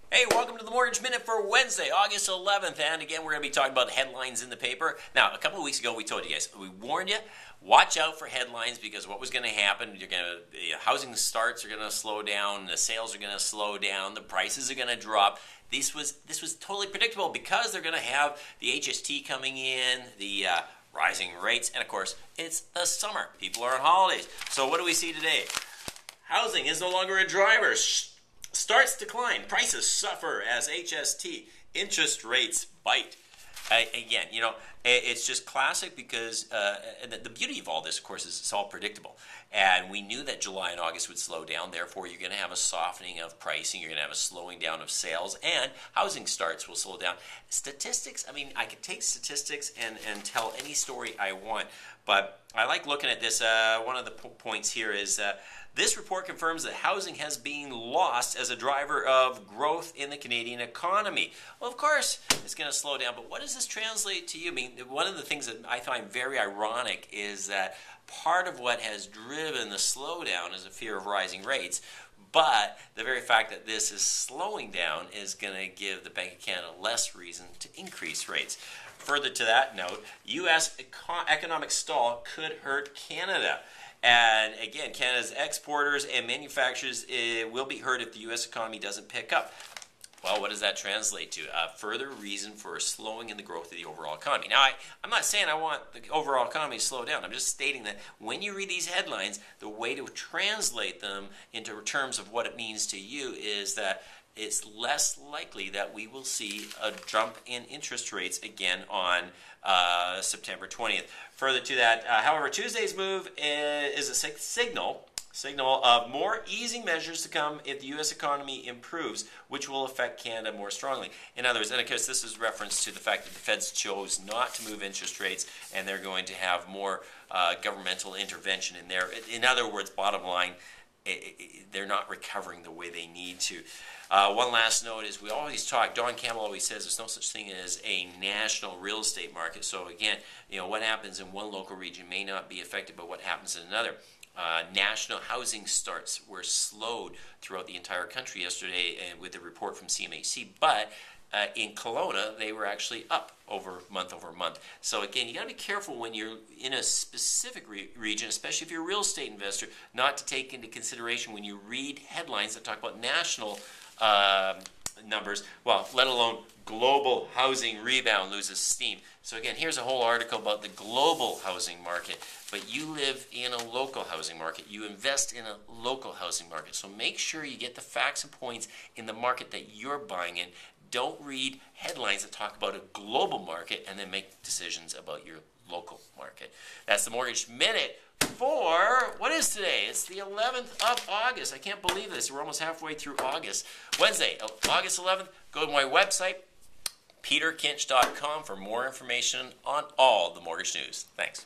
Hey, welcome to the Mortgage Minute for Wednesday, August 11th. And again, we're going to be talking about headlines in the paper. Now, a couple of weeks ago, we told you guys, we warned you, watch out for headlines because what was going to happen, the housing starts are going to slow down, the sales are going to slow down, the prices are going to drop. This was totally predictable because they're going to have the HST coming in, the rising rates, and of course, it's the summer. People are on holidays. So what do we see today? Housing is no longer a driver. Starts decline. Prices suffer as HST. Interest rates bite. Again, it's just classic because the beauty of all this, of course, is it's all predictable. And we knew that July and August would slow down. Therefore, you're going to have a softening of pricing. You're going to have a slowing down of sales. And housing starts will slow down. Statistics, I could take statistics and tell any story I want. But I like looking at this. One of the points here is this report confirms that housing has been lost as a driver of growth in the Canadian economy. Well, of course, it's going to slow down, but what does this translate to you? One of the things that I find very ironic is that part of what has driven the slowdown is a fear of rising rates, but the very fact that this is slowing down is going to give the Bank of Canada less reason to increase rates. Further to that note, U.S. economic stall could hurt Canada. And again, Canada's exporters and manufacturers will be hurt if the U.S. economy doesn't pick up. Well, what does that translate to? A further reason for a slowing in the growth of the overall economy. Now, I'm not saying I want the overall economy to slow down. I'm just stating that when you read these headlines, the way to translate them into terms of what it means to you is that it's less likely that we will see a jump in interest rates again on September 20th. Further to that, however, Tuesday's move is a signal of more easing measures to come if the U.S. economy improves, which will affect Canada more strongly. In other words, and of course this is reference to the fact that the Feds chose not to move interest rates and they're going to have more governmental intervention in there. In other words, bottom line, they're not recovering the way they need to. One last note is we always talk, Don Campbell always says there's no such thing as a national real estate market. So again, what happens in one local region may not be affected by what happens in another. National housing starts were slowed throughout the entire country yesterday with a report from CMHC, but in Kelowna, they were actually up month over month. So again, you got to be careful when you're in a specific region, especially if you're a real estate investor, not to take into consideration when you read headlines that talk about national numbers, well, let alone global housing rebound loses steam. So again, here's a whole article about the global housing market, but you live in a local housing market. You invest in a local housing market. So make sure you get the facts and points in the market that you're buying in. Don't read headlines that talk about a global market and then make decisions about your local market. That's the Mortgage Minute for, what is today? It's the 11th of August. I can't believe this. We're almost halfway through August. Wednesday, August 11th, go to my website, peterkinch.com, for more information on all the mortgage news. Thanks.